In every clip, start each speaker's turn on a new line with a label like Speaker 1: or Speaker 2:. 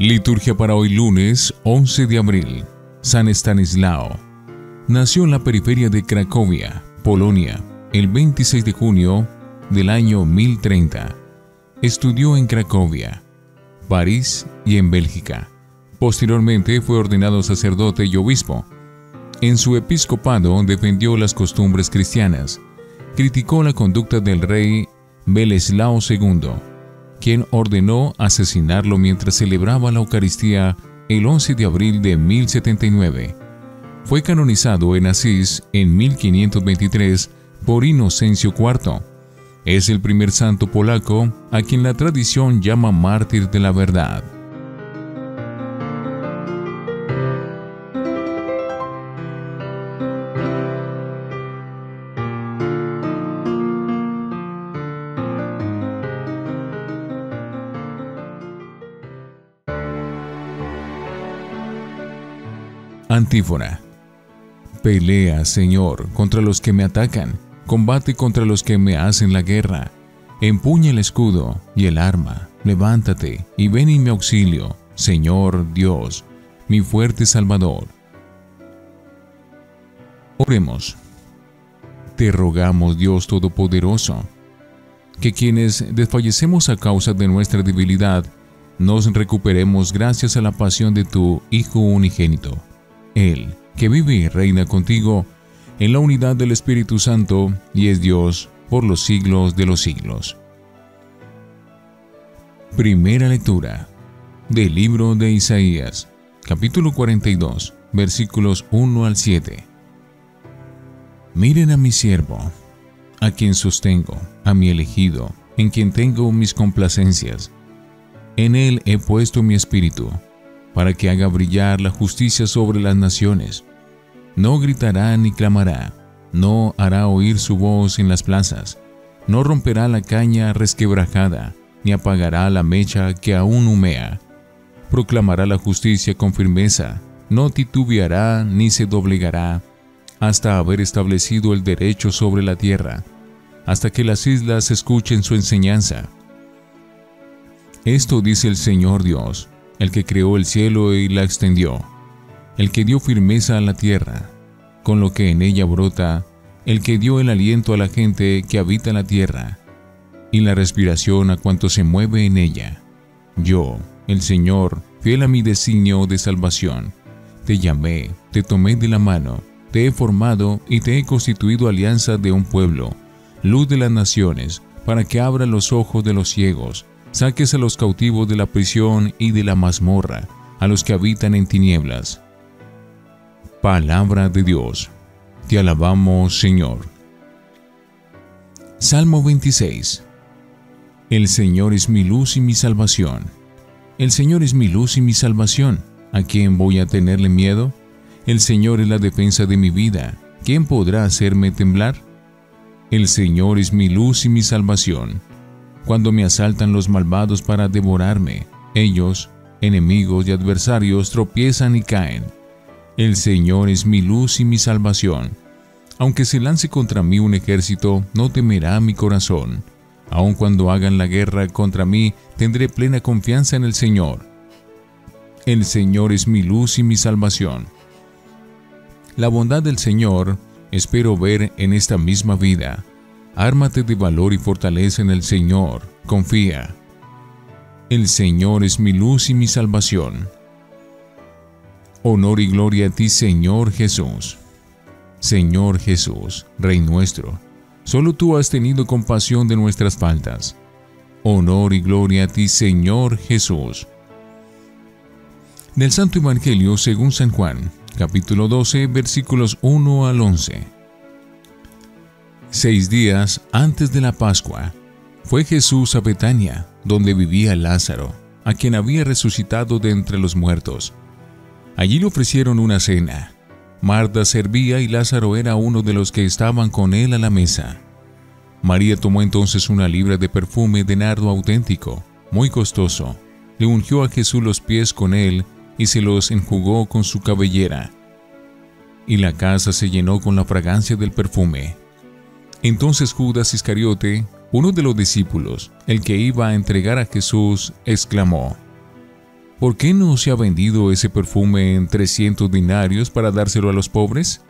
Speaker 1: Liturgia para hoy lunes 11 de abril. San Estanislao. Nació en la periferia de Cracovia, Polonia, el 26 de junio del año 1030. Estudió en Cracovia, París y en Bélgica. Posteriormente fue ordenado sacerdote y obispo. En su episcopado defendió las costumbres cristianas. Criticó la conducta del rey Boleslao II, quien ordenó asesinarlo mientras celebraba la Eucaristía el 11 de abril de 1079. Fue canonizado en Asís en 1523 por Inocencio IV. Es el primer santo polaco a quien la tradición llama mártir de la verdad. Antífona. Pelea, Señor, contra los que me atacan, combate contra los que me hacen la guerra. Empuña el escudo y el arma, levántate y ven en mi auxilio, Señor Dios, mi fuerte Salvador. Oremos. Te rogamos, Dios Todopoderoso, que quienes desfallecemos a causa de nuestra debilidad, nos recuperemos gracias a la pasión de tu Hijo unigénito. Él, que vive y reina contigo en la unidad del Espíritu Santo y es Dios por los siglos de los siglos. Primera lectura del libro de Isaías, capítulo 42, versículos 1 al 7. Miren a mi siervo, a quien sostengo, a mi elegido, en quien tengo mis complacencias. En él he puesto mi espíritu, para que haga brillar la justicia sobre las naciones. No gritará ni clamará, no hará oír su voz en las plazas, no romperá la caña resquebrajada, ni apagará la mecha que aún humea. Proclamará la justicia con firmeza, no titubeará ni se doblegará, hasta haber establecido el derecho sobre la tierra, hasta que las islas escuchen su enseñanza. Esto dice el Señor Dios, el que creó el cielo y la extendió, el que dio firmeza a la tierra, con lo que en ella brota, el que dio el aliento a la gente que habita la tierra, y la respiración a cuanto se mueve en ella. Yo, el Señor, fiel a mi designio de salvación, te llamé, te tomé de la mano, te he formado y te he constituido alianza de un pueblo, luz de las naciones, para que abra los ojos de los ciegos, saques a los cautivos de la prisión y de la mazmorra, a los que habitan en tinieblas. Palabra de Dios. Te alabamos, Señor. Salmo 26. El Señor es mi luz y mi salvación. El Señor es mi luz y mi salvación. ¿A quién voy a tenerle miedo? El Señor es la defensa de mi vida. ¿Quién podrá hacerme temblar? El Señor es mi luz y mi salvación. Cuando me asaltan los malvados para devorarme, ellos, enemigos y adversarios, tropiezan y caen. El Señor es mi luz y mi salvación. Aunque se lance contra mí un ejército, no temerá mi corazón. Aun cuando hagan la guerra contra mí, tendré plena confianza en el Señor. El Señor es mi luz y mi salvación. La bondad del Señor espero ver en esta misma vida. Ármate de valor y fortaleza en el Señor, confía. El Señor es mi luz y mi salvación. Honor y gloria a ti, Señor Jesús. Señor Jesús, Rey nuestro, solo tú has tenido compasión de nuestras faltas. Honor y gloria a ti, Señor Jesús. Del Santo Evangelio según San Juan, capítulo 12, versículos 1 al 11. 6 días antes de la Pascua, fue Jesús a Betania, donde vivía Lázaro, a quien había resucitado de entre los muertos. Allí le ofrecieron una cena. Marta servía y Lázaro era uno de los que estaban con él a la mesa. María tomó entonces una libra de perfume de nardo auténtico, muy costoso. Le ungió a Jesús los pies con él y se los enjugó con su cabellera. Y la casa se llenó con la fragancia del perfume. Entonces Judas Iscariote, uno de los discípulos, el que iba a entregar a Jesús, exclamó: ¿por qué no se ha vendido ese perfume en 300 denarios para dárselo a los pobres?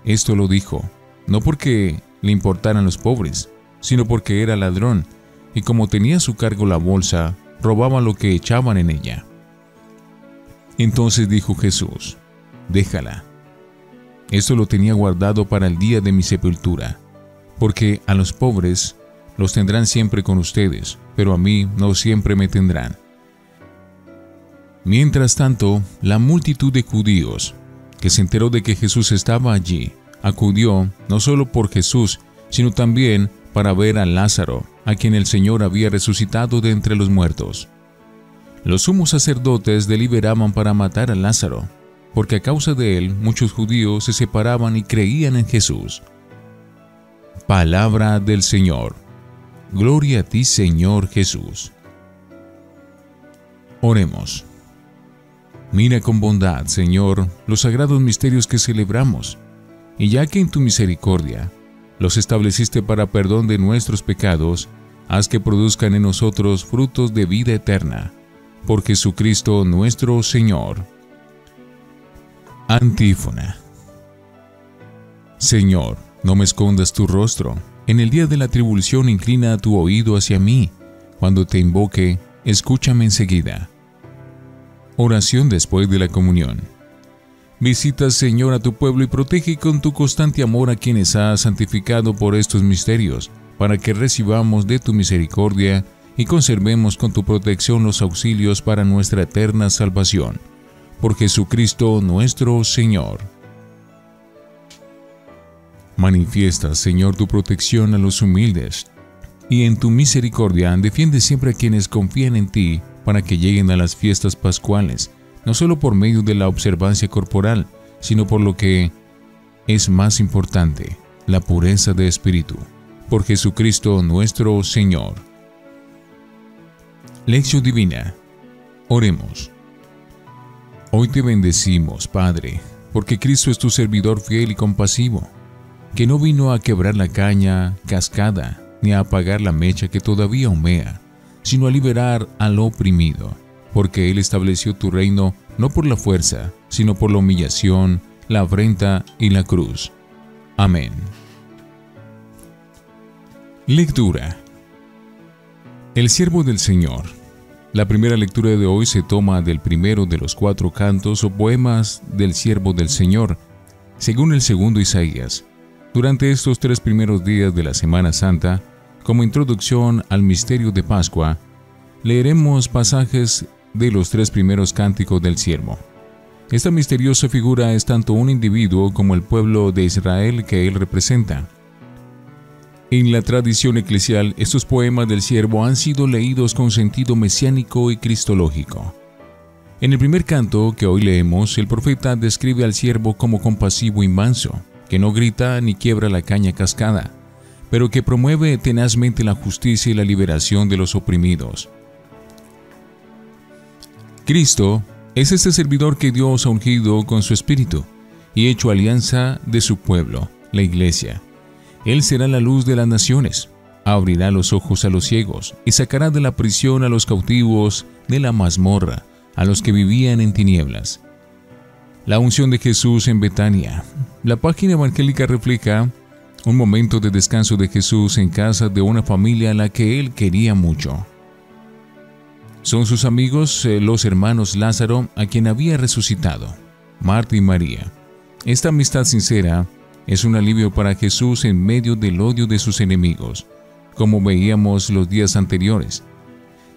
Speaker 1: Esto lo dijo, no porque le importaran los pobres, sino porque era ladrón, y como tenía a su cargo la bolsa, robaba lo que echaban en ella. Entonces dijo Jesús: déjala. Esto lo tenía guardado para el día de mi sepultura, porque a los pobres los tendrán siempre con ustedes, pero a mí no siempre me tendrán. Mientras tanto, la multitud de judíos, que se enteró de que Jesús estaba allí, acudió no solo por Jesús, sino también para ver a Lázaro, a quien el Señor había resucitado de entre los muertos. Los sumos sacerdotes deliberaban para matar a Lázaro, porque a causa de él muchos judíos se separaban y creían en Jesús. Palabra del Señor. Gloria a ti, Señor Jesús. Oremos. Mira con bondad, Señor, los sagrados misterios que celebramos, y ya que en tu misericordia los estableciste para perdón de nuestros pecados, haz que produzcan en nosotros frutos de vida eterna. Por Jesucristo nuestro Señor. Antífona. Señor, no me escondas tu rostro. En el día de la tribulación inclina tu oído hacia mí. Cuando te invoque, escúchame enseguida. Oración después de la comunión. Visita, Señor, a tu pueblo y protege con tu constante amor a quienes has santificado por estos misterios, para que recibamos de tu misericordia y conservemos con tu protección los auxilios para nuestra eterna salvación. Por Jesucristo nuestro Señor. Manifiesta, Señor, tu protección a los humildes, y en tu misericordia defiende siempre a quienes confían en ti, para que lleguen a las fiestas pascuales, no solo por medio de la observancia corporal, sino por lo que es más importante, la pureza de espíritu. Por Jesucristo nuestro Señor. Lección Divina. Oremos. Hoy te bendecimos, Padre, porque Cristo es tu servidor fiel y compasivo, que no vino a quebrar la caña cascada, ni a apagar la mecha que todavía humea, sino a liberar al oprimido, porque Él estableció tu reino no por la fuerza, sino por la humillación, la afrenta y la cruz. Amén. Lectura. El siervo del Señor. La primera lectura de hoy se toma del primero de los 4 cantos o poemas del siervo del Señor, según el segundo Isaías. Durante estos 3 primeros días de la Semana Santa, como introducción al misterio de Pascua, leeremos pasajes de los 3 primeros cánticos del siervo. Esta misteriosa figura es tanto un individuo como el pueblo de Israel que él representa. En la tradición eclesial, estos poemas del siervo han sido leídos con sentido mesiánico y cristológico. En el primer canto que hoy leemos, el profeta describe al siervo como compasivo y manso, que no grita ni quiebra la caña cascada, pero que promueve tenazmente la justicia y la liberación de los oprimidos. Cristo es este servidor que Dios ha ungido con su espíritu y hecho alianza de su pueblo, la Iglesia. Él será la luz de las naciones, abrirá los ojos a los ciegos y sacará de la prisión a los cautivos, de la mazmorra, a los que vivían en tinieblas. La unción de Jesús en Betania. La página evangélica refleja un momento de descanso de Jesús en casa de una familia a la que él quería mucho. Son sus amigos, los hermanos Lázaro, a quien había resucitado, Marta y María. Esta amistad sincera es un alivio para Jesús en medio del odio de sus enemigos, como veíamos los días anteriores.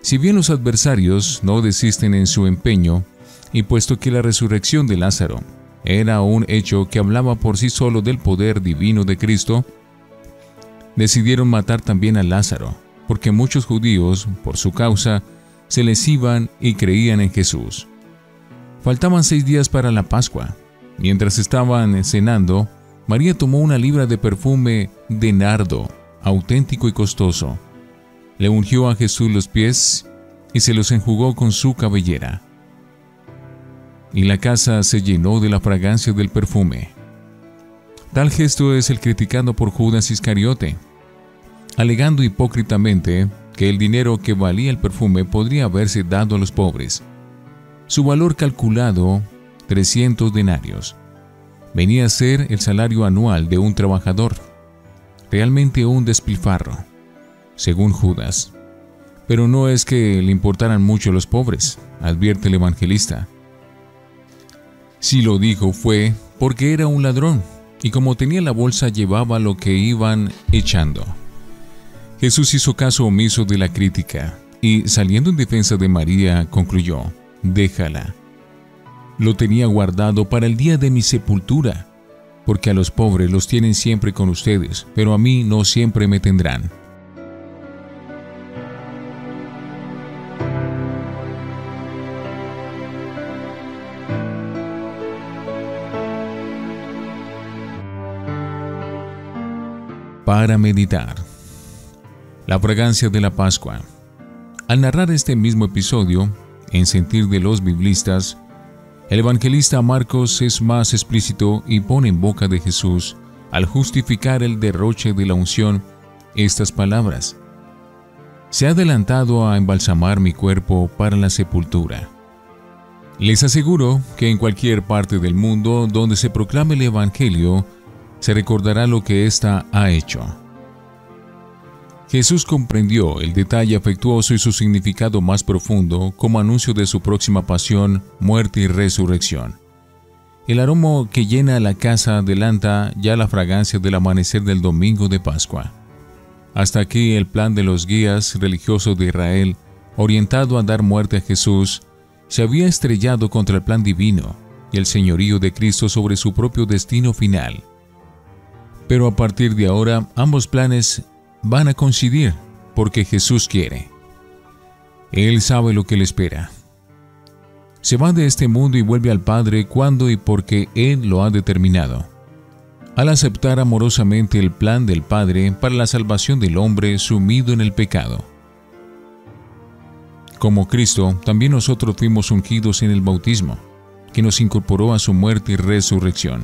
Speaker 1: Si bien los adversarios no desisten en su empeño, y puesto que la resurrección de Lázaro era un hecho que hablaba por sí solo del poder divino de Cristo, decidieron matar también a Lázaro, porque muchos judíos, por su causa, se les iban y creían en Jesús. Faltaban 6 días para la Pascua. Mientras estaban cenando, María tomó una libra de perfume de nardo, auténtico y costoso. Le ungió a Jesús los pies y se los enjugó con su cabellera. Y la casa se llenó de la fragancia del perfume. Tal gesto es el criticado por Judas Iscariote, alegando hipócritamente que el dinero que valía el perfume podría haberse dado a los pobres. Su valor calculado, 300 denarios. Venía a ser el salario anual de un trabajador. Realmente un despilfarro, según Judas. Pero no es que le importaran mucho los pobres, advierte el evangelista. Si lo dijo fue porque era un ladrón, y como tenía la bolsa llevaba lo que iban echando. Jesús hizo caso omiso de la crítica, y saliendo en defensa de María, concluyó: déjala. Lo tenía guardado para el día de mi sepultura, porque a los pobres los tienen siempre con ustedes, pero a mí no siempre me tendrán. Para meditar. La fragancia de la Pascua. Al narrar este mismo episodio, en sentir de los biblistas, el evangelista Marcos es más explícito y pone en boca de Jesús, al justificar el derroche de la unción, estas palabras: se ha adelantado a embalsamar mi cuerpo para la sepultura. Les aseguro que en cualquier parte del mundo donde se proclame el evangelio, se recordará lo que ésta ha hecho. Jesús comprendió el detalle afectuoso y su significado más profundo como anuncio de su próxima pasión, muerte y resurrección. El aroma que llena la casa adelanta ya la fragancia del amanecer del domingo de Pascua. Hasta aquí el plan de los guías religiosos de Israel, orientado a dar muerte a Jesús, se había estrellado contra el plan divino y el señorío de Cristo sobre su propio destino final. Pero a partir de ahora, ambos planes van a coincidir porque Jesús quiere. Él sabe lo que le espera. Se va de este mundo y vuelve al Padre cuando y porque Él lo ha determinado. Al aceptar amorosamente el plan del Padre para la salvación del hombre sumido en el pecado. Como Cristo, también nosotros fuimos ungidos en el bautismo, que nos incorporó a su muerte y resurrección.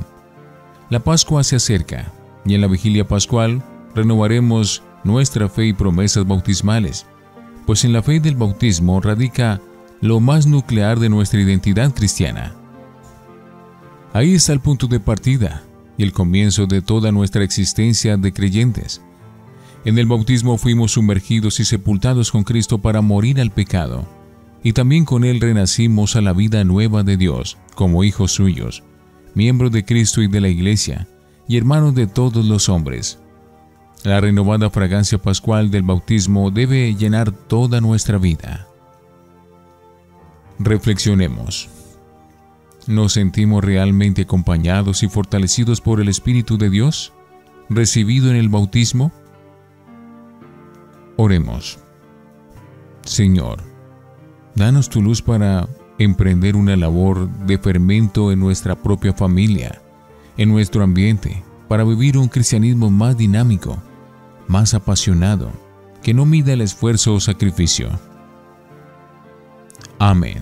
Speaker 1: La Pascua se acerca, y en la vigilia pascual renovaremos nuestra fe y promesas bautismales, pues en la fe del bautismo radica lo más nuclear de nuestra identidad cristiana. Ahí está el punto de partida y el comienzo de toda nuestra existencia de creyentes. En el bautismo fuimos sumergidos y sepultados con Cristo para morir al pecado, y también con Él renacimos a la vida nueva de Dios, como hijos suyos, miembros de Cristo y de la Iglesia, y hermanos de todos los hombres. La renovada fragancia pascual del bautismo debe llenar toda nuestra vida. Reflexionemos. ¿Nos sentimos realmente acompañados y fortalecidos por el Espíritu de Dios, recibido en el bautismo? Oremos. Señor, danos tu luz para emprender una labor de fermento en nuestra propia familia, en nuestro ambiente, para vivir un cristianismo más dinámico, más apasionado, que no mida el esfuerzo o sacrificio. Amén.